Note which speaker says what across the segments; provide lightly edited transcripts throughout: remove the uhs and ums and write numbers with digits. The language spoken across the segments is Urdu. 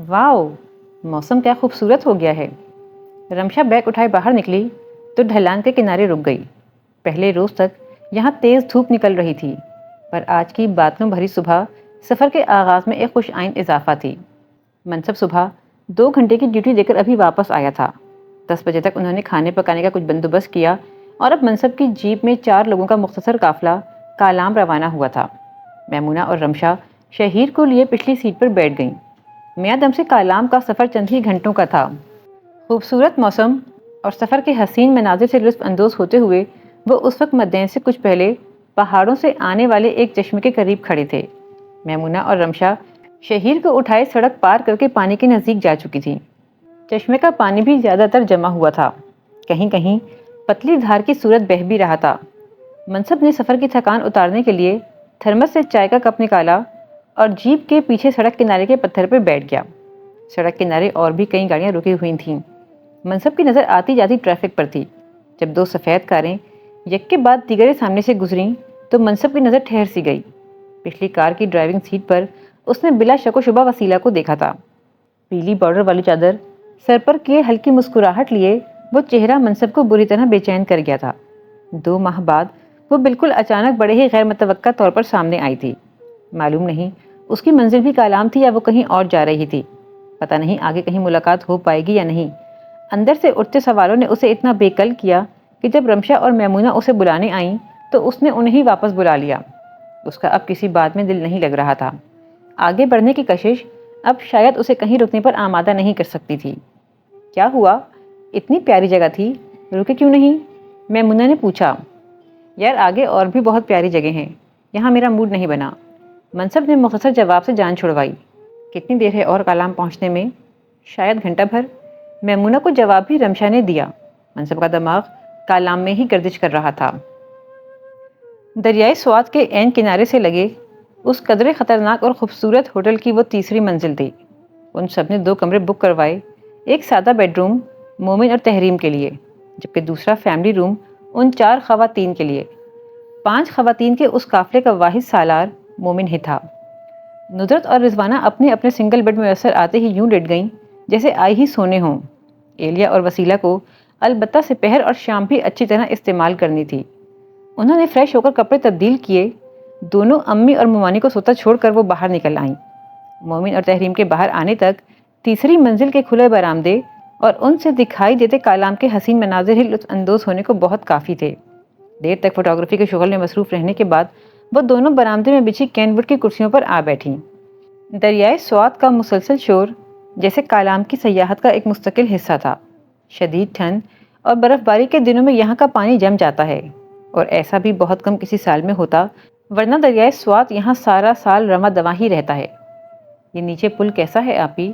Speaker 1: واؤ، موسم کیا خوبصورت ہو گیا ہے۔ رمشا بیگ اٹھائے باہر نکلی تو ڈھلان کے کنارے رک گئی۔ پہلے روز تک یہاں تیز دھوپ نکل رہی تھی، پر آج کی بادلوں بھری صبح سفر کے آغاز میں ایک خوش آئند اضافہ تھی۔ منصب صبح 2 گھنٹے کی ڈیوٹی دے کر ابھی واپس آیا تھا۔ 10 بجے تک انہوں نے کھانے پکانے کا کچھ بندوبست کیا اور اب منصب کی جیپ میں 4 لوگوں کا مختصر قافلہ کالام روانہ ہوا تھا۔ میمونہ اور رمشا شہیر کو لیے پچھلی سیٹ پر بیٹھ گئیں۔ میاں دم سے کالام کا سفر چند ہی گھنٹوں کا تھا۔ خوبصورت موسم اور سفر کے حسین مناظر سے لطف اندوز ہوتے ہوئے وہ اس وقت مدین سے کچھ پہلے پہاڑوں سے آنے والے ایک چشمے کے قریب کھڑے تھے۔ میمونہ اور رمشا شہیر کو اٹھائے سڑک پار کر کے پانی کے نزدیک جا چکی تھیں۔ چشمے کا پانی بھی زیادہ تر جمع ہوا تھا، کہیں کہیں پتلی دھار کی صورت بہہ بھی رہا تھا۔ منصب نے سفر کی تھکان اتارنے کے لیے تھرمس سے چائے کا کپ نکالا اور جیپ کے پیچھے سڑک کنارے کے پتھر پہ بیٹھ گیا۔ سڑک کنارے اور بھی کئی گاڑیاں رکی ہوئی تھیں۔ منصب کی نظر آتی جاتی ٹریفک پر تھی۔ جب 2 سفید کاریں یک کے بعد دیگرے سامنے سے گزریں تو منصب کی نظر ٹھہر سی گئی۔ پچھلی کار کی ڈرائیونگ سیٹ پر اس نے بلا شک و شبہ وسیلہ کو دیکھا تھا۔ پیلی بارڈر والی چادر سر پر کیے ہلکی مسکراہٹ لیے وہ چہرہ منصب کو بری طرح بے چین کر گیا تھا۔ 2 ماہ بعد وہ بالکل اچانک بڑے ہی غیر متوقع طور پر سامنے آئی تھی۔ معلوم نہیں اس کی منزل بھی کالام تھی یا وہ کہیں اور جا رہی تھی۔ پتہ نہیں آگے کہیں ملاقات ہو پائے گی یا نہیں۔ اندر سے اٹھتے سوالوں نے اسے اتنا بے کل کیا کہ جب رمشا اور میمونہ اسے بلانے آئیں تو اس نے انہیں واپس بلا لیا۔ اس کا اب کسی بات میں دل نہیں لگ رہا تھا۔ آگے بڑھنے کی کشش اب شاید اسے کہیں رکنے پر آمادہ نہیں کر سکتی تھی۔ کیا ہوا؟ اتنی پیاری جگہ تھی، رکے کیوں نہیں؟ میمونہ نے پوچھا۔ یار آگے اور بھی بہت پیاری جگہ ہیں، یہاں میرا موڈ نہیں بنا۔ منصب نے مختصر جواب سے جان چھڑوائی۔ کتنی دیر ہے اور کالام پہنچنے میں؟ شاید گھنٹہ بھر۔ میمونہ کو جواب بھی رمشا نے دیا۔ منصب کا دماغ کالام میں ہی گردش کر رہا تھا۔ دریائے سوات کے عین کنارے سے لگے اس قدرے خطرناک اور خوبصورت ہوٹل کی وہ تیسری منزل تھی۔ ان سب نے 2 کمرے بک کروائے، ایک سادہ بیڈ روم مومن اور تحریم کے لیے، جبکہ دوسرا فیملی روم ان 4 خواتین کے لیے۔ 5 خواتین کے اس قافلے کا واحد سالار مومن ہی تھا۔ ندرت اور رضوانہ اپنے اپنے سنگل بیڈ میں میسر آتے ہی یوں لیٹ گئیں جیسے آئی ہی سونے ہوں۔ ایلیا اور وسیلہ کو البتہ سپہر اور شام بھی اچھی طرح استعمال کرنی تھی۔ انہوں نے فریش ہو کر کپڑے تبدیل کیے۔ دونوں امی اور ممانی کو سوتا چھوڑ کر وہ باہر نکل آئیں۔ مومن اور تحریم کے باہر آنے تک تیسری منزل کے کھلے برآمدے اور ان سے دکھائی دیتے کالام کے حسین مناظر ہی لطف اندوز ہونے کو بہت کافی تھے۔ دیر تک فوٹوگرافی کے شغل میں مصروف رہنے کے بعد وہ دونوں برآمدے میں بچھی کین وڈ کی کرسیوں پر آ بیٹھیں۔ دریائے سوات کا مسلسل شور جیسے کالام کی سیاحت کا ایک مستقل حصہ تھا۔ شدید ٹھنڈ اور برف باری کے دنوں میں یہاں کا پانی جم جاتا ہے، اور ایسا بھی بہت کم کسی سال میں ہوتا، ورنہ دریائے سوات یہاں سارا سال رواں دواں ہی رہتا ہے۔ یہ نیچے پل کیسا ہے آپی؟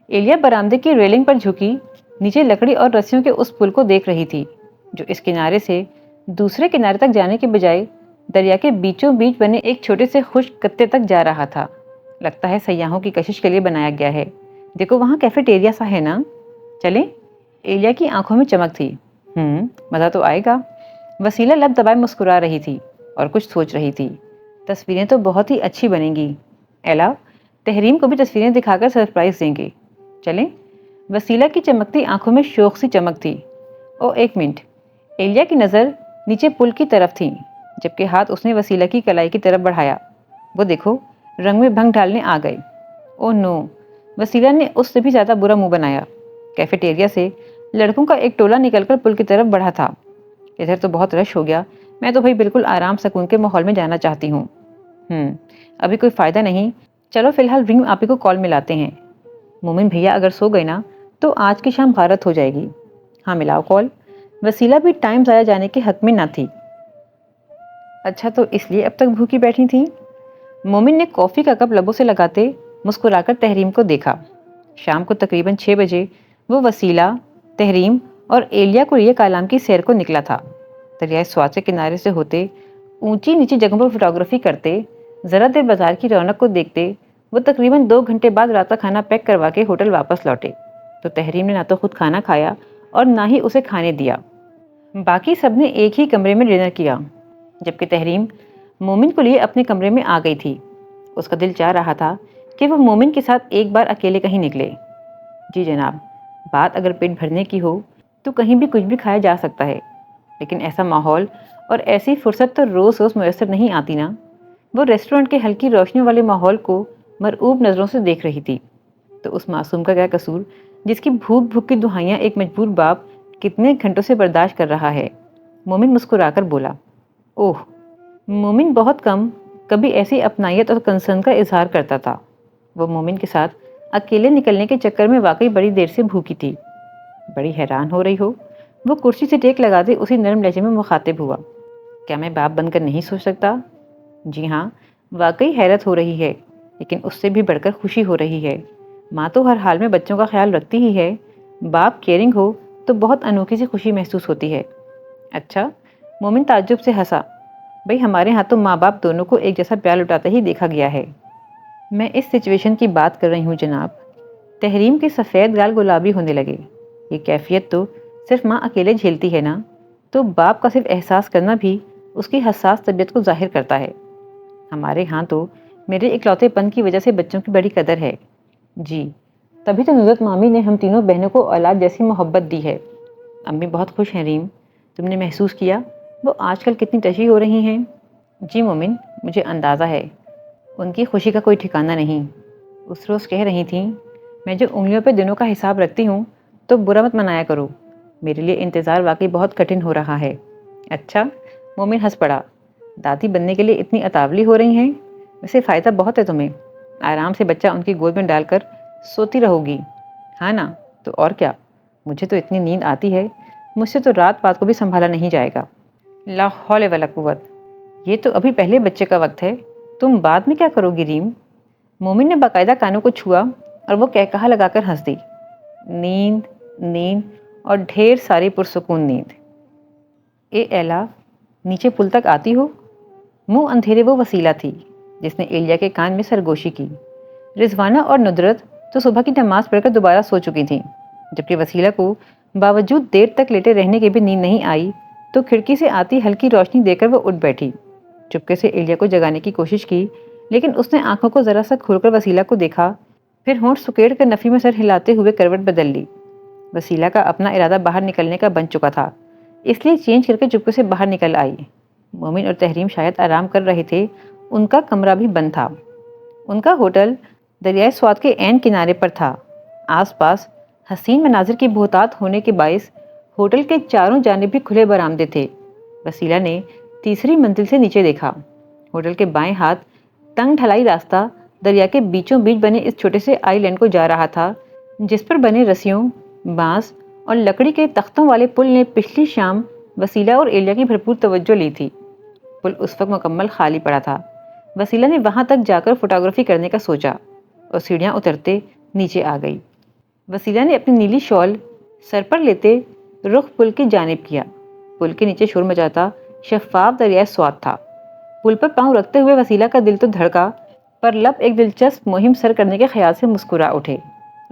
Speaker 1: ایلیا برآمدے کی ریلنگ پر جھکی نیچے لکڑی اور رسیوں کے اس پل کو دیکھ رہی تھی جو اس کنارے سے دوسرے کنارے تک جانے کے بجائے دریا کے بیچوں بیچ بنے ایک چھوٹے سے خشک قطے تک جا رہا تھا۔ لگتا ہے سیاحوں کی کشش کے لیے بنایا گیا ہے۔ دیکھو وہاں کیفیٹیریا سا ہے نا، چلیں؟ ایلیا کی آنکھوں میں چمک تھی۔ مزہ تو آئے گا۔ وسیلہ لب دبائے مسکرا رہی تھی اور کچھ سوچ رہی تھی۔ تصویریں تو بہت ہی اچھی بنیں گی۔ ایلا، تحریم کو بھی تصویریں دکھا کر سرپرائز دیں گے، چلیں؟ وسیلہ کی چمکتی آنکھوں میں شوق سی چمک تھی۔ او ایک منٹ۔ ایلیا کی نظر نیچے پل کی طرف تھی، جبکہ ہاتھ اس نے وسیلہ کی کلائی کی طرف بڑھایا۔ وہ دیکھو، رنگ میں بھنگ ڈالنے آ گئے۔ او نو، وسیلہ نے اس سے بھی زیادہ برا منہ بنایا۔ کیفیٹیریا سے لڑکوں کا ایک ٹولہ نکل کر پل کی طرف بڑھا تھا۔ ادھر تو بہت رش ہو گیا، میں تو بھائی بالکل آرام سکون کے ماحول میں جانا چاہتی ہوں۔ ابھی کوئی فائدہ نہیں، چلو فی الحال ریم آپی کو کال ملاتے ہیں۔ مومن بھیا اگر سو گئے نا تو آج کی شام غارت ہو جائے گی۔ ہاں ملاؤ کال۔ وسیلہ بھی ٹائم ضائع جانے کے حق میں نہ تھی۔ اچھا تو اس لیے اب تک بھوکی بیٹھی تھی؟ مومن نے کافی کا کپ لبوں سے لگاتے مسکرا کر تحریم کو دیکھا۔ شام کو تقریباً 6 بجے وہ وسیلہ، تحریم اور ایلیا کو لیے کالام کی سیر کو نکلا تھا۔ دریائے سوات کے کنارے سے ہوتے، اونچی نیچی جگہوں پر فوٹوگرافی کرتے، ذرا دیر بازار کی رونق کو دیکھتے، وہ تقریباً 2 گھنٹے بعد رات کا کھانا پیک کروا کے ہوٹل واپس لوٹے تو تحریم نے نہ تو خود کھانا کھایا اور نہ ہی اسے کھانے دیا۔ باقی سب نے ایک ہی کمرے میں ڈنر کیا، جبکہ تحریم مومن کو لیے اپنے کمرے میں آ گئی تھی۔ اس کا دل چاہ رہا تھا کہ وہ مومن کے ساتھ ایک بار اکیلے کہیں نکلے۔ جی جناب، بات اگر پیٹ بھرنے کی ہو تو کہیں بھی کچھ بھی کھایا جا سکتا ہے، لیکن ایسا ماحول اور ایسی فرصت تو روز روز میسر نہیں آتی نا۔ وہ ریسٹورنٹ کے ہلکی روشنی والے ماحول کو مرعوب نظروں سے دیکھ رہی تھی۔ تو اس معصوم کا کیا قصور جس کی بھوک کی دہائیاں ایک مجبور باپ کتنے گھنٹوں سے برداشت کر رہا ہے؟ مومن مسکرا کر بولا۔ اوہ! مومن بہت کم کبھی ایسی اپنائیت اور کنسرن کا اظہار کرتا تھا۔ وہ مومن کے ساتھ اکیلے نکلنے کے چکر میں واقعی بڑی دیر سے بھوکی تھی۔ بڑی حیران ہو رہی ہو؟ وہ کرسی سے ٹیک لگاتے اسی نرم لہجے میں مخاطب ہوا۔ کیا میں باپ بن کر نہیں سوچ سکتا؟ جی ہاں، واقعی حیرت ہو رہی ہے، لیکن اس سے بھی بڑھ کر خوشی ہو رہی ہے۔ ماں تو ہر حال میں بچوں کا خیال رکھتی ہی ہے، باپ کیئرنگ ہو تو بہت انوکھی سی خوشی محسوس ہوتی ہے۔ اچھا؟ مومن تعجب سے ہنسا۔ بھئی ہمارے ہاں تو ماں باپ دونوں کو ایک جیسا پیار لٹاتے ہی دیکھا گیا ہے۔ میں اس سچویشن کی بات کر رہی ہوں جناب۔ تحریم کے سفید گال گلابی ہونے لگے۔ یہ کیفیت تو صرف ماں اکیلے جھیلتی ہے نا، تو باپ کا صرف احساس کرنا بھی اس کی حساس طبیعت کو ظاہر کرتا ہے۔ ہمارے ہاں تو میرے اکلوتے پن کی وجہ سے بچوں کی بڑی قدر ہے۔ جی، تبھی تو نصرت مامی نے ہم تینوں بہنوں کو اولاد جیسی محبت دی ہے۔ امی بہت خوش ہیں ریم، تم نے محسوس کیا وہ آج کل کتنی ٹچی ہو رہی ہیں؟ جی مومن، مجھے اندازہ ہے۔ ان کی خوشی کا کوئی ٹھکانہ نہیں۔ اس روز کہہ رہی تھیں، میں جو انگلیوں پہ دنوں کا حساب رکھتی ہوں تو برا مت منایا کرو، میرے لیے انتظار واقعی بہت کٹھن ہو رہا ہے۔ اچھا؟ مومن ہنس پڑا۔ دادی بننے کے لیے اتنی اتاولی ہو رہی ہیں؟ ویسے فائدہ بہت ہے تمہیں، آرام سے بچہ ان کی گود میں ڈال کر سوتی رہو گی، ہاں نا؟ تو اور کیا، مجھے تو اتنی نیند آتی ہے، مجھ سے تو رات کو بھی سنبھالا نہیں جائے گا۔ لا حول ولا قوت! یہ تو ابھی پہلے بچے کا وقت ہے، تم بعد میں کیا کرو گی ریم؟ مومن نے باقاعدہ کانوں کو چھوا اور وہ کہا لگا کر ہنس دی۔ نیند، نیند اور ڈھیر ساری پرسکون نیند۔ اے ایلا، نیچے پل تک آتی ہو؟ منہ اندھیرے وہ وسیلہ تھی جس نے ایلیا کے کان میں سرگوشی کی۔ رضوانہ اور ندرت تو صبح کی نماز پڑھ کر دوبارہ سو چکی تھیں، جبکہ وسیلہ کو باوجود دیر تک لیٹے رہنے کے بھی نیند نہیں آئی، تو کھڑکی سے آتی ہلکی روشنی دے کر وہ اٹھ بیٹھی۔ چپکے سے ایلیا کو جگانے کی کوشش کی، لیکن اس نے آنکھوں کو ذرا سا کھول کر وسیلہ کو دیکھا، پھر ہونٹ سکیڑ کر نفی میں سر ہلاتے ہوئے کروٹ بدل لی۔ وسیلہ کا اپنا ارادہ باہر نکلنے کا بن چکا تھا، اس لیے چینج کر کے چپکے سے باہر نکل آئی۔ مومن اور تحریم شاید آرام کر رہے تھے، ان کا کمرہ بھی بند تھا۔ ان کا ہوٹل دریائے سوات کے عین کنارے پر تھا۔ آس پاس حسین مناظر کی بہتات ہونے کے باعث ہوٹل کے چاروں جانب بھی کھلے برآمدے تھے۔ وسیلہ نے تیسری منزل سے نیچے دیکھا۔ ہوٹل کے بائیں ہاتھ تنگ ڈھلائی راستہ دریا کے بیچوں بیچ بنے اس چھوٹے سے آئی لینڈ کو جا رہا تھا، جس پر بنے رسیوں، بانس اور لکڑی کے تختوں والے پل نے پچھلی شام وسیلہ اور ایلیا کی بھرپور توجہ لی تھی۔ پل اس وقت مکمل خالی پڑا تھا۔ وسیلہ نے وہاں تک جا کر فوٹوگرافی کرنے کا سوچا اور سیڑھیاں اترتے نیچے آ گئی۔ وسیلہ نے اپنی نیلی شال سر پر لیتے رخ پل کی جانب کیا۔ پل کے نیچے شور مچاتا شفاف دریائے سوات تھا۔ پل پر پاؤں رکھتے ہوئے وسیلہ کا دل تو دھڑکا، پر لب ایک دلچسپ مہم سر کرنے کے خیال سے مسکرا اٹھے۔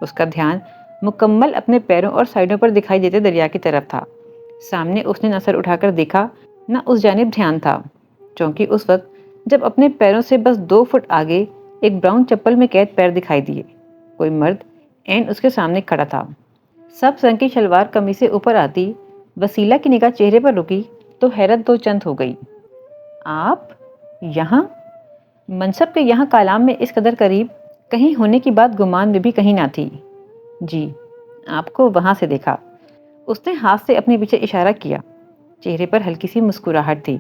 Speaker 1: اس کا دھیان مکمل اپنے پیروں اور سائیڈوں پر دکھائی دیتے دریا کی طرف تھا۔ سامنے اس نے نہ سر اٹھا کر دیکھا، نہ اس جانب دھیان تھا، چونکہ اس وقت جب اپنے پیروں سے بس 2 فٹ آگے ایک براؤن چپل میں قید پیر دکھائی دیے۔ کوئی مرد عین اس کے سامنے کھڑا تھا۔ سبز رنگ کی شلوار قمیص سے اوپر آتی وسیلہ کی نگاہ چہرے پر رکی تو حیرت دو چند ہو گئی۔ آپ یہاں؟ منصب کے یہاں کالام میں اس قدر قریب کہیں ہونے کی بات گمان میں بھی کہیں نہ تھی۔ جی، آپ کو وہاں سے دیکھا۔ اس نے ہاتھ سے اپنے پیچھے اشارہ کیا۔ چہرے پر ہلکی سی مسکراہٹ تھی۔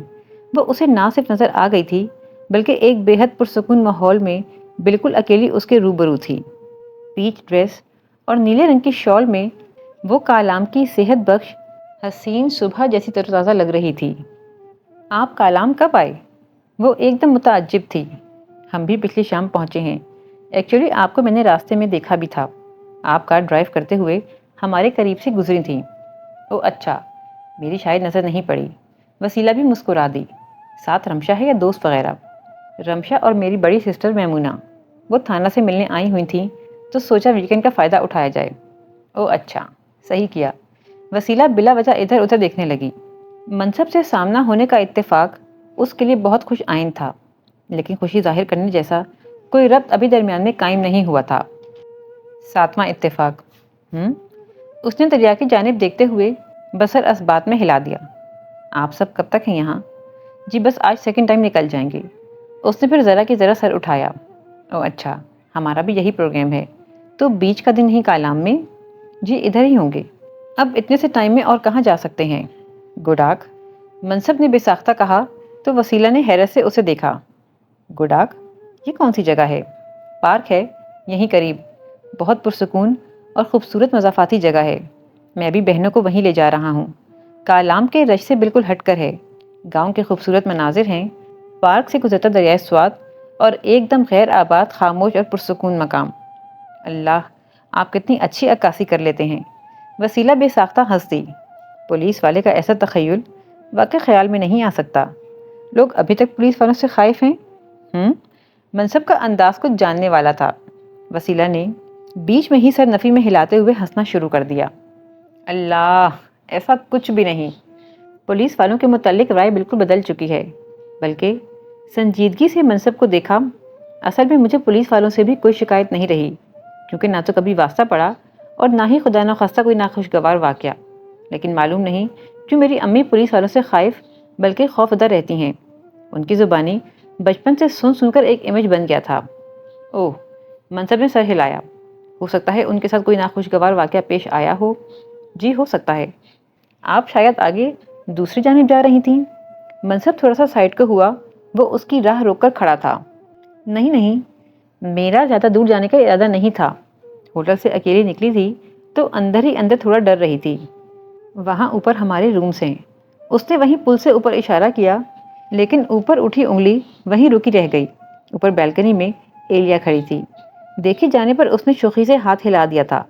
Speaker 1: وہ اسے نہ صرف نظر آ گئی تھی، بلکہ ایک بے حد پرسکون ماحول میں بالکل اکیلی اس کے روبرو تھی۔ پیچ ڈریس اور نیلے رنگ کی شال میں وہ کالام کی صحت بخش حسین صبح جیسی تر و تازہ لگ رہی تھی۔ آپ کالام کب آئے؟ وہ ایک دم متعجب تھی۔ ہم بھی پچھلی شام پہنچے ہیں۔ ایکچولی آپ کو میں نے راستے میں دیکھا بھی تھا، آپ کار ڈرائیو کرتے ہوئے ہمارے قریب سے گزری تھیں۔ او اچھا، میری شاید نظر نہیں پڑی۔ وسیلہ بھی مسکرا دی۔ ساتھ رمشا ہے یا دوست وغیرہ؟ رمشا اور میری بڑی سسٹر میمونہ، وہ تھانہ سے ملنے آئی ہوئی تھیں تو سوچا ویکینڈ کا فائدہ اٹھایا جائے۔ او اچھا، صحیح کیا۔ وسیلہ بلا وجہ ادھر ادھر دیکھنے لگی۔ منصب سے سامنا ہونے کا اتفاق اس کے لیے بہت خوش آئند تھا، لیکن خوشی ظاہر کرنے جیسا کوئی ربط ابھی درمیان میں قائم نہیں ہوا تھا۔ 7واں اتفاق۔ اس نے دریا کی جانب دیکھتے ہوئے بسر اسبات میں ہلا دیا۔ آپ سب کب تک ہیں یہاں؟ جی بس آج سیکنڈ ٹائم نکل جائیں گے۔ اس نے پھر ذرا کی ذرا سر اٹھایا۔ او اچھا، ہمارا بھی یہی پروگرام ہے۔ تو بیچ کا دن ہی کالام میں؟ جی ادھر ہی ہوں گے۔ اب اتنے سے ٹائم میں اور کہاں جا سکتے ہیں؟ گڈاک، منصب نے بے ساختہ کہا تو وسیلہ نے حیرت سے اسے دیکھا۔ گڈاک؟ یہ کون سی جگہ ہے؟ پارک ہے یہیں قریب، بہت پرسکون اور خوبصورت مضافاتی جگہ ہے۔ میں بھی بہنوں کو وہیں لے جا رہا ہوں۔ کالام کے رش سے بالکل ہٹ کر ہے، گاؤں کے خوبصورت مناظر ہیں، پارک سے گزرتا دریائے سوات اور ایک دم غیر آباد، خاموش اور پرسکون مقام۔ اللہ، آپ کتنی اچھی عکاسی کر لیتے ہیں۔ وسیلہ بے ساختہ ہنس دی۔ پولیس والے کا ایسا تخیل واقعی خیال میں نہیں آ سکتا۔ لوگ ابھی تک پولیس والوں سے خائف ہیں؟ منصب کا انداز کچھ جاننے والا تھا۔ وسیلہ نے بیچ میں ہی سر نفی میں ہلاتے ہوئے ہنسنا شروع کر دیا۔ اللہ، ایسا کچھ بھی نہیں۔ پولیس والوں کے متعلق رائے بالکل بدل چکی ہے، بلکہ سنجیدگی سے منصب کو دیکھا۔ اصل میں مجھے پولیس والوں سے بھی کوئی شکایت نہیں رہی، کیونکہ نہ تو کبھی واسطہ پڑا اور نہ ہی خدا نخواستہ کوئی ناخوشگوار واقعہ۔ لیکن معلوم نہیں کیوں میری امی پولیس والوں سے خائف بلکہ خوفزدہ رہتی ہیں۔ ان کی زبانی بچپن سے سن کر ایک امیج بن گیا تھا۔ اوہ، منصب نے سر ہلایا۔ ہو سکتا ہے ان کے ساتھ کوئی ناخوشگوار واقعہ پیش آیا ہو۔ جی ہو سکتا ہے۔ آپ شاید آگے دوسری جانب جا رہی تھیں؟ منصب تھوڑا سا سائڈ کو ہوا، وہ اس کی راہ روک کر کھڑا تھا۔ نہیں، میرا زیادہ دور جانے کا ارادہ نہیں تھا۔ ہوٹل سے اکیلی نکلی تھی تو اندر ہی اندر تھوڑا ڈر رہی تھی۔ وہاں اوپر ہمارے رومز ہیں۔ اس نے وہیں پل سے اوپر اشارہ کیا، لیکن اوپر اٹھی انگلی وہیں رکی رہ گئی۔ اوپر بالکنی میں ایلیا کھڑی تھی۔ دیکھی جانے پر اس نے شوخی سے ہاتھ ہلا دیا تھا۔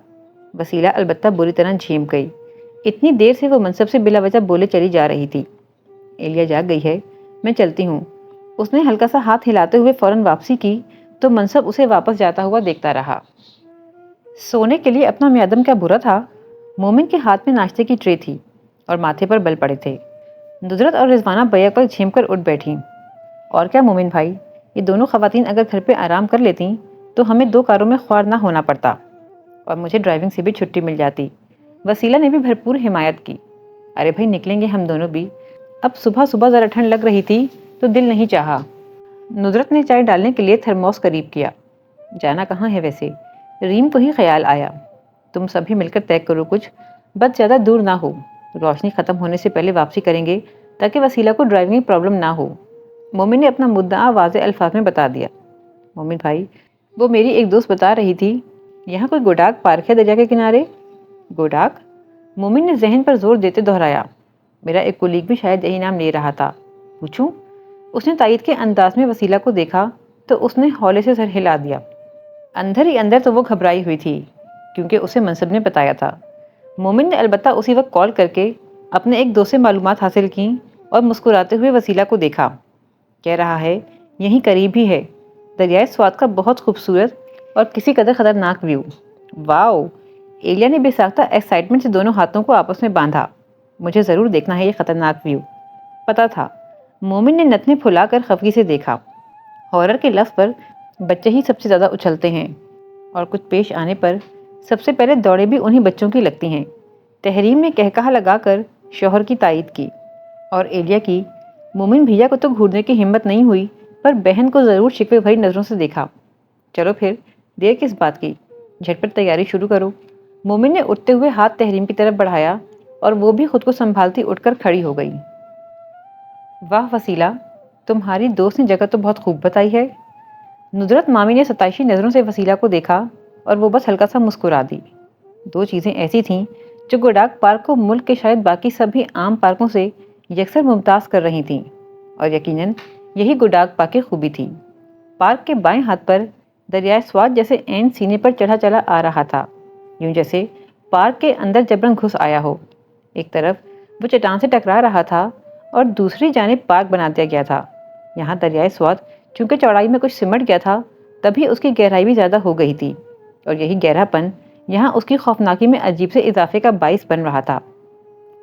Speaker 1: وسیلہ البتہ بری طرح جھیم گئی۔ اتنی دیر سے وہ منصب سے بلا وجہ بولے چلی جا رہی تھی۔ ایلیا جاگ گئی ہے، میں چلتی ہوں۔ اس نے ہلکا سا ہاتھ ہلاتے ہوئے فوراً واپسی کی تو منصب اسے واپس جاتا ہوا دیکھتا رہا۔ سونے کے لیے اپنا میادم کیا برا تھا۔ مومن کے ہاتھ میں ناشتے کی ٹرے تھی اور ماتھے پر بل پڑے تھے۔ ندرت اور رضوانہ بیک پر جھیم کر اٹھ بیٹھیں۔ اور کیا مومن بھائی، یہ دونوں خواتین اگر گھر پہ آرام کر لیتیں تو ہمیں 2 کاروں میں خوار نہ ہونا پڑتا اور مجھے ڈرائیونگ سے بھی چھٹی مل جاتی۔ وسیلہ نے بھی بھرپور حمایت کی۔ ارے بھائی نکلیں گے ہم دونوں بھی۔ اب صبح صبح ذرا ٹھنڈ لگ رہی تھی تو دل نہیں چاہا۔ ندرت نے چائے ڈالنے کے لیے تھرموس قریب کیا۔ جانا کہاں ہے ویسے؟ ریم کو ہی خیال آیا۔ تم سبھی مل کر طے کرو کچھ، بس زیادہ دور نہ ہو۔ روشنی ختم ہونے سے پہلے واپسی کریں گے تاکہ وسیلہ کو ڈرائیونگ میں پرابلم نہ ہو۔ مومن نے اپنا مدعا واضح الفاظ میں بتا دیا۔ مومن بھائی، وہ میری ایک دوست بتا رہی تھی یہاں کوئی گڈاک پارک ہے دریا کے کنارے۔ گڈاک؟ مومن نے ذہن پر زور دیتے دہرایا۔ میرا ایک کولیگ بھی شاید یہی نام لے رہا تھا۔ پوچھوں؟ اس نے تائید کے انداز میں وسیلہ کو دیکھا تو اس نے ہولے سے سر ہلا دیا۔ اندر ہی اندر تو وہ گھبرائی ہوئی تھی کیونکہ اسے منصب نے بتایا تھا۔ مومن نے البتہ اسی وقت کال کر کے اپنے ایک دوست سے معلومات حاصل کیں اور مسکراتے ہوئے وسیلہ کو دیکھا۔ کہہ رہا ہے یہیں قریب ہی ہے، دریائے سوات کا بہت خوبصورت اور کسی قدر خطرناک ویو۔ واو! ایلیا نے بے ساختہ ایکسائٹمنٹ سے دونوں ہاتھوں کو آپس میں باندھا۔ مجھے ضرور دیکھنا ہے یہ خطرناک ویو۔ پتا تھا۔ مومن نے نتنے پھلا کر خفگی سے دیکھا۔ ہارر کے لفظ پر بچے ہی سب سے زیادہ اچھلتے ہیں اور کچھ پیش آنے پر سب سے پہلے دوڑیں بھی انہی بچوں کی لگتی ہیں۔ تحریم نے کہکہا لگا کر شوہر کی تائید کی اور ایلیا کی۔ مومن بھیا کو تو گھورنے کی ہمت نہیں ہوئی پر بہن کو ضرور شکوے بھری نظروں سے دیکھا۔ چلو پھر دیر کس بات کی، جھٹ پٹ تیاری شروع کرو۔ مومن نے اٹھتے ہوئے ہاتھ تحریم کی طرف بڑھایا اور وہ بھی خود کو سنبھالتی اٹھ کر کھڑی ہو گئی۔ واہ وسیلہ، تمہاری دوست نے جگہ تو بہت خوب بتائی ہے۔ ندرت مامی نے ستائشی نظروں سے وسیلہ کو دیکھا اور وہ بس ہلکا سا مسکرا دی۔ 2 چیزیں ایسی تھیں جو گڈاک پارک کو ملک کے شاید باقی سبھی عام پارکوں سے یکسر ممتاز کر رہی تھیں، اور یقیناً یہی گڈاک پارک کی خوبی تھی۔ پارک کے بائیں ہاتھ پر دریائے سوات جیسے عین سینے پر چڑھا چلا آ رہا تھا، یوں جیسے پارک کے اندر جبرن گھس آیا ہو۔ ایک طرف وہ چٹان سے ٹکرا رہا تھا اور دوسری جانب پارک بنا دیا گیا تھا۔ یہاں دریائے سوات چونکہ چوڑائی میں کچھ سمٹ گیا تھا، تبھی اس کی گہرائی بھی زیادہ ہو گئی تھی، اور یہی گہرا پن یہاں اس کی خوفناکی میں عجیب سے اضافے کا باعث بن رہا تھا۔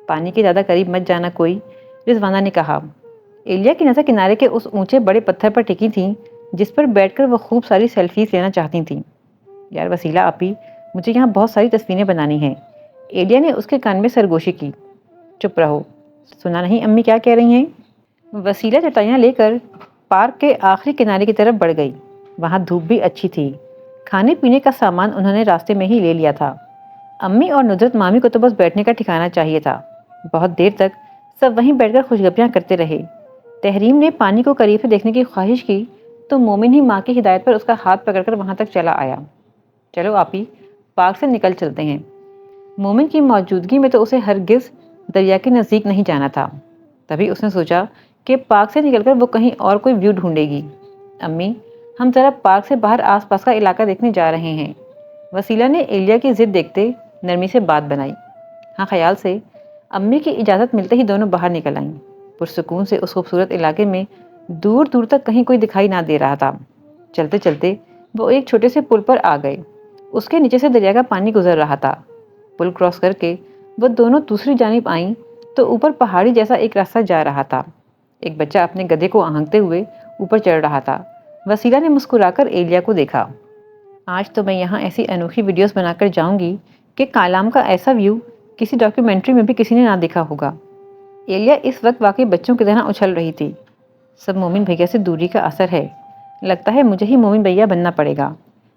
Speaker 1: پانی کے زیادہ قریب مت جانا کوئی، رضوانہ نے کہا۔ ایلیا کی نظر کنارے کے اس اونچے بڑے پتھر پر ٹکی تھی جس پر بیٹھ کر وہ خوب ساری سیلفیز لینا چاہتی تھیں۔ یار وسیلہ آپی، مجھے یہاں بہت ساری تصویریں بنانی ہیں۔ ایلیا نے اس کے کان میں سرگوشی کی۔ چپ رہو، سنا نہیں امی کیا کہہ رہی ہیں؟ وسیلہ چٹائیاں لے کر پارک کے آخری کنارے کی طرف بڑھ گئی۔ وہاں دھوپ بھی اچھی تھی۔ کھانے پینے کا سامان انہوں نے راستے میں ہی لے لیا تھا۔ امی اور ندرت مامی کو تو بس بیٹھنے کا ٹھکانا چاہیے تھا۔ بہت دیر تک سب وہیں بیٹھ کر خوشگپیاں کرتے رہے۔ تحریم نے پانی کو قریب سے دیکھنے کی خواہش کی تو مومن ہی ماں کی ہدایت پر اس کا ہاتھ پکڑ کر وہاں تک چلا آیا۔ چلو آپی، پارک سے نکل چلتے ہیں۔ مومن کی موجودگی میں تو اسے ہرگز دریا کے نزدیک نہیں جانا تھا۔ تبھی اس نے سوچا کہ پارک سے نکل کر وہ کہیں اور کوئی ویو ڈھونڈے گی۔ امی، ہم ذرا پارک سے باہر آس پاس کا علاقہ دیکھنے جا رہے ہیں۔ وسیلہ نے ایلیا کی ضد دیکھتے نرمی سے بات بنائی۔ ہاں خیال سے امی کی اجازت ملتے ہی دونوں باہر نکل آئیں۔ پرسکون سے اس خوبصورت علاقے میں دور دور تک کہیں کوئی دکھائی نہ دے رہا تھا۔ چلتے چلتے وہ ایک چھوٹے سے پل پر آ گئے۔ اس کے نیچے سے دریا کا پانی گزر رہا تھا۔ پل کراس کر کے وہ دونوں دوسری جانب آئیں تو اوپر پہاڑی جیسا ایک راستہ جا رہا تھا۔ ایک بچہ اپنے گدھے کو آہنگتے ہوئے اوپر چڑھ رہا تھا۔ وسیلہ نے مسکرا کر ایلیا کو دیکھا۔ آج تو میں یہاں ایسی انوکھی ویڈیوز بنا کر جاؤں گی کہ کالام کا ایسا ویو کسی ڈاکیومنٹری میں بھی کسی نے نہ دیکھا ہوگا۔ ایلیا اس وقت واقعی بچوں کی طرح اچھل رہی تھی۔ سب مومن بھیا سے دوری کا اثر ہے، لگتا ہے مجھے ہی مومن بھیا بننا پڑے گا۔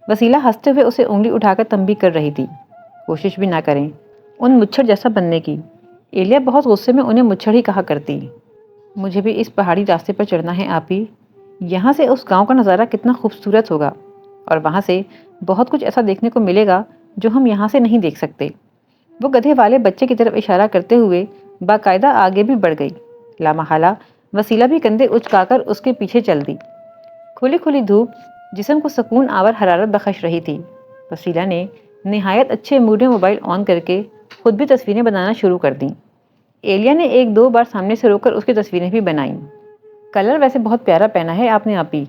Speaker 1: وسیلہ ہنستے ہوئے اسے انگلی اٹھا کر تنبیہ کر رہی تھی۔ کوشش بھی نہ کریں ان مچھر جیسا بننے کی۔ ایلیا بہت غصے میں انہیں مچھر ہی کہا کرتی۔ مجھے بھی اس پہاڑی راستے پر چڑھنا ہے آپی۔ یہاں سے اس گاؤں کا نظارہ کتنا خوبصورت ہوگا، اور وہاں سے بہت کچھ ایسا دیکھنے کو ملے گا جو ہم یہاں سے نہیں دیکھ سکتے۔ وہ گدھے والے بچے کی طرف اشارہ کرتے ہوئے باقاعدہ آگے بھی بڑھ گئی۔ لامحالہ وسیلہ بھی کندھے اچکا کر اس کے پیچھے چل دی۔ کھلی کھلی دھوپ جسم کو سکون آور حرارت بخش رہی تھی۔ وسیلہ نے نہایت اچھے موڈ میں موبائل آن کر کے خود بھی تصویریں بنانا شروع کر دیں۔ ایلیا نے ایک دو بار سامنے سے روک کر اس کی تصویریں بھی بنائیں۔ کلر ویسے بہت پیارا پہنا ہے آپ نے آپی،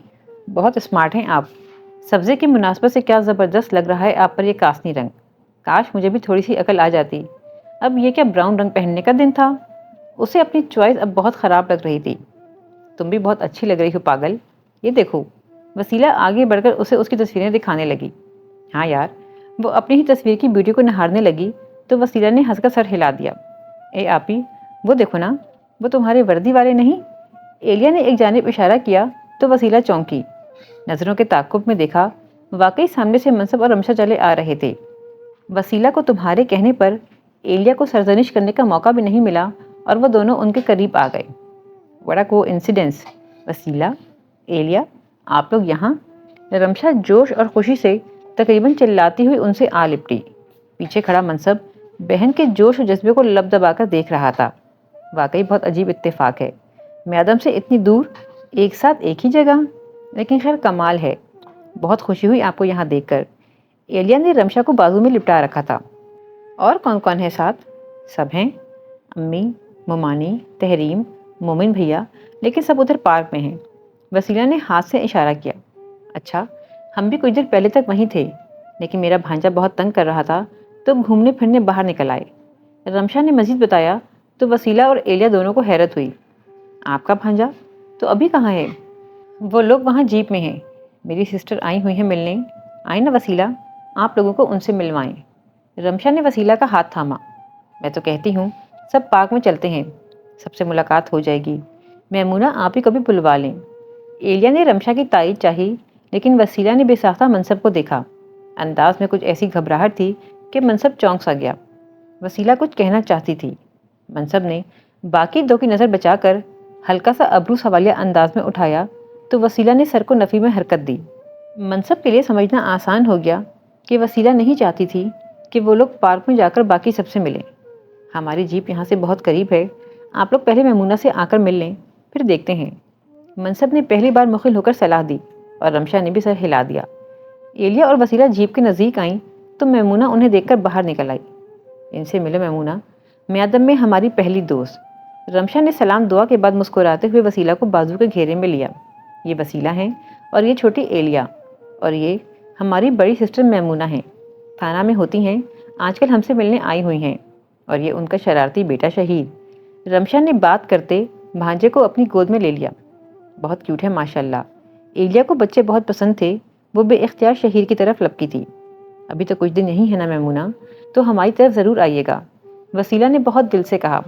Speaker 1: بہت اسمارٹ ہیں آپ۔ سبزے کی مناسبت سے کیا زبردست لگ رہا ہے آپ پر یہ کاسنی رنگ۔ کاش مجھے بھی تھوڑی سی عقل آ جاتی۔ اب یہ کیا براؤن رنگ پہننے کا دن تھا؟ اسے اپنی چوائس اب بہت خراب لگ رہی تھی۔ تم بھی بہت اچھی لگ رہی ہو پاگل، یہ دیکھو۔ وسیلہ آگے بڑھ کر اسے اس کی تصویریں دکھانے لگی۔ ہاں یار، وہ اپنی ہی تصویر کی بیوٹی کو نہارنے لگی تو وسیلہ نے ہنس کر سر ہلا دیا۔ اے آپی، وہ دیکھو نا، وہ تمہارے وردی والے نہیں؟ ایلیا نے ایک جانب اشارہ کیا تو وسیلہ چونکی۔ نظروں کے تعاقب میں دیکھا، واقعی سامنے سے منصب اور رمشا چلے آ رہے تھے۔ وسیلہ کو تمہارے کہنے پر ایلیا کو سرزنش کرنے کا موقع بھی نہیں ملا اور وہ دونوں ان کے قریب آ گئے۔ بڑا کو انسیڈنس، وسیلہ، ایلیا، آپ لوگ یہاں؟ رمشا جوش اور خوشی سے تقریباً چلاتی ہوئی ان سے آ لپٹی۔ پیچھے کھڑا منصب بہن کے جوش و جذبے کو لب دبا کر دیکھ رہا تھا۔ واقعی بہت عجیب اتفاق ہے، میادم سے اتنی دور ایک ساتھ ایک ہی جگہ، لیکن خیر کمال ہے۔ بہت خوشی ہوئی آپ کو یہاں دیکھ کر۔ ایلیا نے رمشا کو بازو میں لپٹا رکھا تھا۔ اور کون کون ہے ساتھ؟ سب ہیں، امی، ممانی، تحریم، مومن بھیا، لیکن سب ادھر پارک میں ہیں۔ وسیلہ نے ہاتھ سے اشارہ کیا۔ اچھا، ہم بھی کچھ دیر پہلے تک وہیں تھے، لیکن میرا بھانجا بہت تنگ کر رہا تھا تو گھومنے پھرنے باہر نکل آئے۔ رمشا نے مزید بتایا تو وسیلہ اور ایلیا دونوں کو حیرت ہوئی۔ آپ کا بھانجا تو ابھی کہاں ہے؟ وہ لوگ وہاں جیپ میں ہیں، میری سسٹر آئی ہوئی ہیں ملنے۔ آئیں نا وسیلہ، آپ لوگوں کو ان سے ملوائیں۔ رمشا نے وسیلہ کا ہاتھ تھاما۔ میں تو کہتی ہوں سب پارک میں چلتے ہیں، سب سے ملاقات ہو جائے گی۔ میمونہ آپ ہی کبھی بلوا لیں۔ ایلیا نے رمشا کی تائید چاہی، لیکن وسیلہ نے بے ساختہ منصب کو دیکھا۔ انداز میں کچھ ایسی گھبراہٹ تھی کہ منصب چونک سا گیا۔ وسیلہ کچھ کہنا چاہتی تھی، منصب نے باقی دو کی نظر بچا کر ہلکا سا ابرو سوالیہ انداز میں اٹھایا تو وسیلہ نے سر کو نفی میں حرکت دی۔ منصب کے لیے سمجھنا آسان ہو گیا کہ وسیلہ نہیں چاہتی تھی کہ وہ لوگ پارک میں جا کر باقی سب سے ملیں۔ ہماری جیپ یہاں سے بہت قریب ہے، آپ لوگ پہلے میمونہ سے آ کر مل لیں، پھر دیکھتے ہیں۔ منصب نے پہلی بار مخل ہو کر صلاح دی اور رمشا نے بھی سر ہلا دیا۔ ایلیا اور وسیلہ جیپ کے نزدیک آئیں تو میمونہ انہیں دیکھ کر باہر نکل آئی۔ ان سے ملو میمونہ، میادم میں ہماری پہلی دوست۔ رمشا نے سلام دعا کے بعد مسکراتے ہوئے وسیلہ کو بازو کے گھیرے میں لیا۔ یہ وسیلہ ہیں اور یہ چھوٹی ایلیا، اور یہ ہماری بڑی سسٹر میمونہ ہیں، تھانہ میں ہوتی ہیں، آج کل ہم سے ملنے آئی ہوئی ہیں، اور یہ ان کا شرارتی بیٹا شہید۔ رمشا نے بات کرتے بھانجے کو اپنی گود میں لے لیا۔ بہت کیوٹ ہے ماشاءاللہ۔ ایلیا کو بچے بہت پسند تھے، وہ بے اختیار شہیر کی طرف لپکی تھی۔ ابھی تو کچھ دن یہیں ہے نا میمونہ، تو ہماری طرف ضرور آئیے گا، وسیلہ نے بہت دل سے کہا۔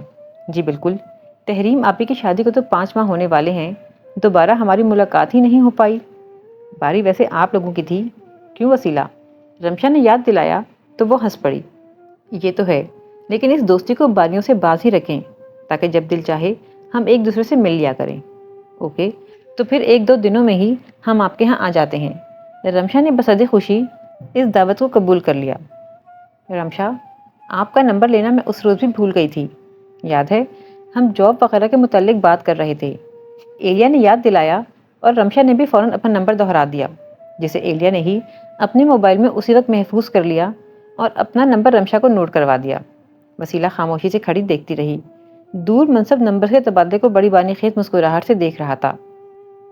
Speaker 1: جی بالکل، تحریم آپی کی شادی کو تو 5 ماہ ہونے والے ہیں، دوبارہ ہماری ملاقات ہی نہیں ہو پائی۔ باری ویسے آپ لوگوں کی تھی، کیوں وسیلہ؟ رمشا نے یاد دلایا تو وہ ہنس پڑی۔ یہ تو ہے، لیکن اس دوستی کو باریوں سے باز ہی رکھیں تاکہ جب دل چاہے ہم ایک دوسرے سے مل لیا کریں۔ اوکے، تو پھر 1-2 دنوں میں ہی ہم آپ کے ہاں آ جاتے ہیں۔ رمشا نے بصدر خوشی اس دعوت کو قبول کر لیا۔ رمشا، آپ کا نمبر لینا میں اس روز بھی بھول گئی تھی، یاد ہے؟ ہم جاب وغیرہ کے متعلق بات کر رہے تھے۔ ایلیا نے یاد دلایا اور رمشا نے بھی فوراً اپنا نمبر دہرا دیا، جسے ایلیا نے ہی اپنے موبائل میں اسی وقت محفوظ کر لیا اور اپنا نمبر رمشا کو نوٹ کروا دیا۔ وسیلہ خاموشی سے کھڑی دیکھتی رہی، دور منصب نمبر کے تبادلے کو بڑی بانی خیز مسکراہٹ سے دیکھ رہا تھا۔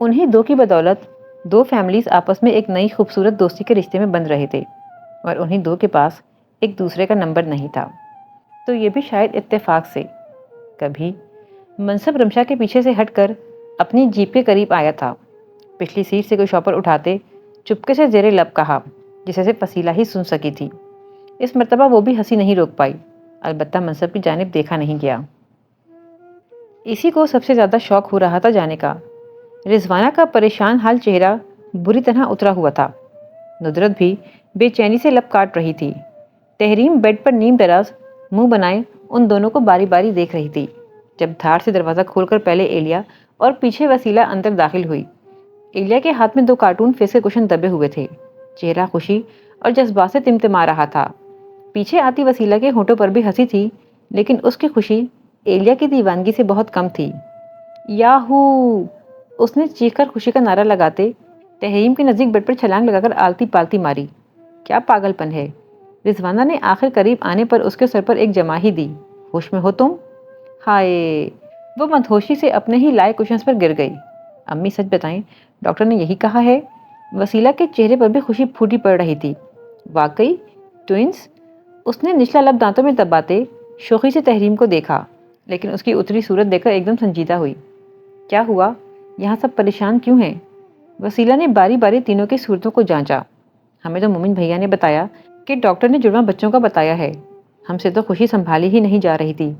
Speaker 1: انہیں 2 کی بدولت 2 فیملیز آپس میں ایک نئی خوبصورت دوستی کے رشتے میں بندھ رہے تھے، اور انہیں 2 کے پاس ایک دوسرے کا نمبر نہیں تھا، تو یہ بھی شاید اتفاق سے۔ کبھی منصب رمشا کے پیچھے سے ہٹ کر اپنی جیپ کے قریب آیا تھا، پچھلی سیٹ سے کوئی شاپر اٹھاتے چپکے سے زیر لب کہا، جسے صرف وسیلہ ہی سن سکی تھی۔ اس مرتبہ وہ بھی ہنسی نہیں روک پائی، البتہ منصب کی جانب دیکھا نہیں گیا۔ اسی کو سب سے زیادہ شوق ہو رہا تھا جانے کا۔ رضوانہ کا پریشان حال چہرہ بری طرح اترا ہوا تھا، ندرت بھی بے چینی سے لب کاٹ رہی تھی۔ تحریم بیڈ پر نیم دراز منہ بنائے ان دونوں کو باری باری دیکھ رہی تھی، جب دھار سے دروازہ کھول کر پہلے ایلیا اور پیچھے وسیلہ اندر داخل ہوئی۔ ایلیا کے ہاتھ میں 2 کارٹون فیس کے کشن دبے ہوئے تھے، چہرہ خوشی اور جذبات سے تمتما رہا تھا۔ پیچھے آتی وسیلہ کے ہونٹوں پر بھی ہنسی تھی، لیکن اس کی خوشی ایلیا کی دیوانگی سے بہت کم تھی۔ یاہو! اس نے چیخ کر خوشی کا نعرہ لگاتے تحریم کے نزدیک بیڈ پر چھلانگ لگا کر آلتی پالتی ماری۔ کیا پاگل پن ہے! رضوانہ نے آخر قریب آنے پر اس کے سر پر ایک جمع ہی دی۔ ہوش میں ہو تم؟ ہائے! وہ مدہوشی سے اپنے ہی لائے کشنز پر گر گئی۔ امی سچ بتائیں، ڈاکٹر نے یہی کہا ہے؟ وسیلہ کے چہرے پر بھی خوشی پھوٹی پڑ رہی تھی۔ واقعی؟ ٹوئنز؟ اس نے نچلا لب دانتوں میں دباتے شوخی سے تحریم کو دیکھا، لیکن اس کی اتری صورت دیکھ کر ایک دم سنجیدہ ہوئی۔ کیا ہوا؟ یہاں سب پریشان کیوں ہیں؟ وسیلہ نے باری باری تینوں کی صورتوں کو جانچا۔ ہمیں تو مومن بھیا نے بتایا کہ ڈاکٹر نے جڑواں بچوں کا بتایا ہے۔ ہم سے تو خوشی سنبھالی ہی نہیں جا رہی تھی،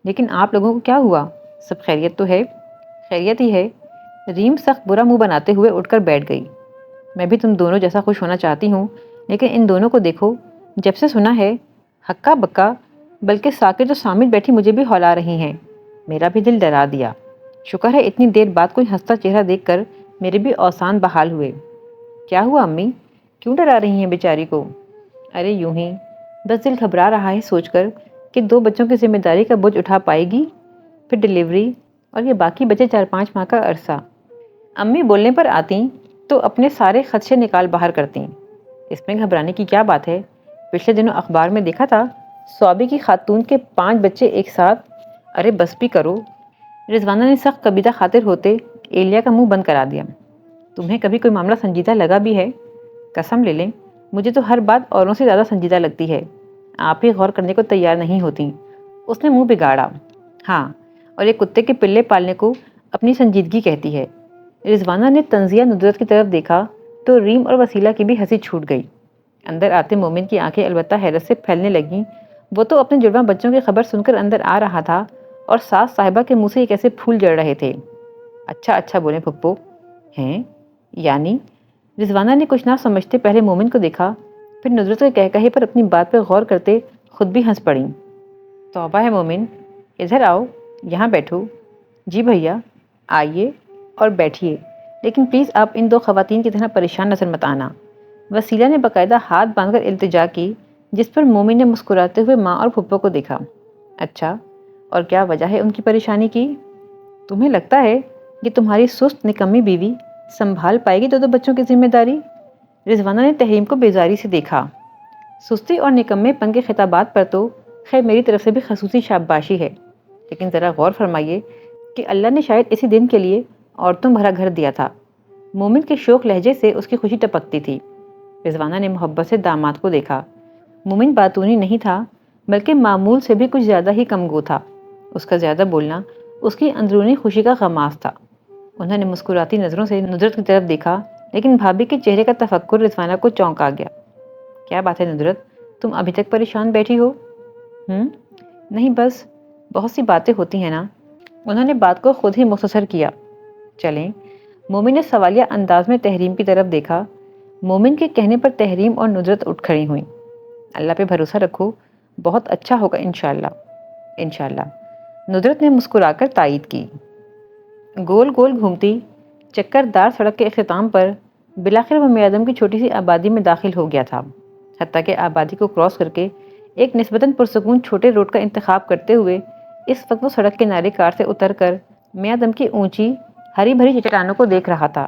Speaker 1: لیکن آپ لوگوں کو کیا ہوا؟ سب خیریت تو ہے؟ خیریت ہی ہے۔ ریم سخت برا منہ بناتے ہوئے اٹھ کر بیٹھ گئی۔ میں بھی تم دونوں جیسا خوش ہونا چاہتی ہوں، لیکن ان دونوں کو دیکھو، جب سے سنا ہے ہکا بکا، بلکہ ساکت جو سامت بیٹھی مجھے بھی ہلا رہی ہیں۔ میرا بھی دل ڈرا دیا۔ شکر ہے اتنی دیر بعد کوئی ہنستا چہرہ دیکھ کر میرے بھی اوسان بحال ہوئے۔ کیا ہوا امی؟ کیوں ڈرا رہی ہیں بیچاری کو؟ ارے یوں ہی، بس دل گھبرا رہا ہے سوچ کر کہ 2 بچوں کی ذمہ داری کا بوجھ اٹھا پائے گی، پھر ڈلیوری، اور یہ باقی بچے 4-5 ماہ کا عرصہ۔ امی بولنے پر آتی تو اپنے سارے خدشے نکال باہر کرتی۔ اس میں گھبرانے کی کیا بات ہے؟ پچھلے دنوں اخبار میں دیکھا تھا، صوبی کی خاتون کے 5 بچے ایک ساتھ۔ ارے بس بھی کرو! رضوانہ نے سخت کبیدہ خاطر ہوتے ایلیا کا منہ بند کرا دیا۔ تمہیں کبھی کوئی معاملہ سنجیدہ لگا بھی ہے؟ قسم لے لیں، مجھے تو ہر بات اوروں سے زیادہ سنجیدہ لگتی ہے، آپ ہی غور کرنے کو تیار نہیں ہوتی۔ اس نے منہ بگاڑا۔ ہاں، اور یہ کتے کے پلے پالنے کو اپنی سنجیدگی کہتی ہے۔ رضوانہ نے طنزیہ ندرت کی طرف دیکھا تو ریم اور وسیلہ کی بھی ہنسی چھوٹ گئی۔ اندر آتے مومن کی آنکھیں البتہ حیرت سے پھیلنے لگیں۔ وہ تو اپنے جڑواں بچوں کی خبر سن کر اندر آ رہا تھا اور ساس صاحبہ کے منہ سے ایک ایسے پھول جڑ رہے تھے۔ اچھا اچھا بولیں پھپھو، ہیں؟ یعنی؟ رضوانہ نے کچھ نہ سمجھتے پہلے مومن کو دیکھا، پھر ندرت کے کہے پر اپنی بات پہ غور کرتے خود بھی ہنس پڑیں۔ توبہ ہے مومن، ادھر آؤ، یہاں بیٹھو۔ جی بھیا، آئیے اور بیٹھیے، لیکن پلیز آپ ان 2 خواتین کی طرح پریشان نظر مت آنا۔ وسیلہ نے باقاعدہ ہاتھ باندھ کر التجا کی، جس پر مومن نے مسکراتے ہوئے ماں اور پھپھو کو دیکھا۔ اچھا، اور کیا وجہ ہے ان کی پریشانی کی؟ تمہیں لگتا ہے کہ تمہاری سست نکمی بیوی سنبھال پائے گی 2 بچوں کی ذمہ داری؟ رضوانہ نے تحریم کو بیزاری سے دیکھا۔ سستی اور نکمے پن کے خطابات پر تو خیر میری طرف سے بھی خصوصی شاباشی ہے، لیکن ذرا غور فرمائیے کہ اللہ نے شاید اسی دن کے لیے عورتوں بھرا گھر دیا تھا۔ مومن کے شوق لہجے سے اس کی خوشی ٹپکتی تھی۔ رضوانہ نے محبت سے داماد کو دیکھا۔ مومن باتونی نہیں تھا، بلکہ معمول سے بھی کچھ زیادہ ہی کم گو تھا۔ اس کا زیادہ بولنا اس کی اندرونی خوشی کا غماز تھا۔ انہوں نے مسکراتی نظروں سے ندرت کی طرف دیکھا، لیکن بھابھی کے چہرے کا تفکر رضوانہ کو چونکا گیا۔ کیا بات ہے ندرت، تم ابھی تک پریشان بیٹھی ہو؟ نہیں بس بہت سی باتیں ہوتی ہیں نا۔ انہوں نے بات کو خود ہی مختصر کیا۔ چلیں، مومن نے سوالیہ انداز میں تحریم کی طرف دیکھا۔ مومن کے کہنے پر تحریم اور ندرت اٹھ کھڑی ہوئیں۔ اللہ پہ بھروسہ رکھو، بہت اچھا ہوگا انشاءاللہ۔ انشاءاللہ، ندرت نے مسکرا کر تائید کی۔ گول گول گھومتی چکر دار سڑک کے اختتام پر بالآخر وہ میادم کی چھوٹی سی آبادی میں داخل ہو گیا تھا۔ حتیٰ کہ آبادی کو کراس کر کے ایک نسبتاً پرسکون چھوٹے روڈ کا انتخاب کرتے ہوئے اس وقت وہ سڑک کنارے کار سے اتر کر میادم کی اونچی ہری بھری چٹانوں کو دیکھ رہا تھا۔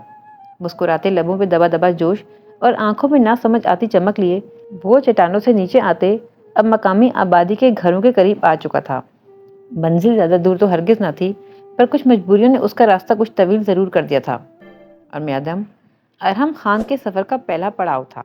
Speaker 1: مسکراتے لبوں پہ دبا دبا جوش اور آنکھوں میں نہ سمجھ آتی چمک لیے وہ چٹانوں سے نیچے آتے اب مقامی آبادی کے گھروں کے قریب آ چکا تھا۔ منزل زیادہ دور تو ہرگز نہ تھی، پر کچھ مجبوریوں نے اس کا راستہ کچھ طویل ضرور کر دیا تھا، اور میادم ارحم خان کے سفر کا پہلا پڑاؤ تھا۔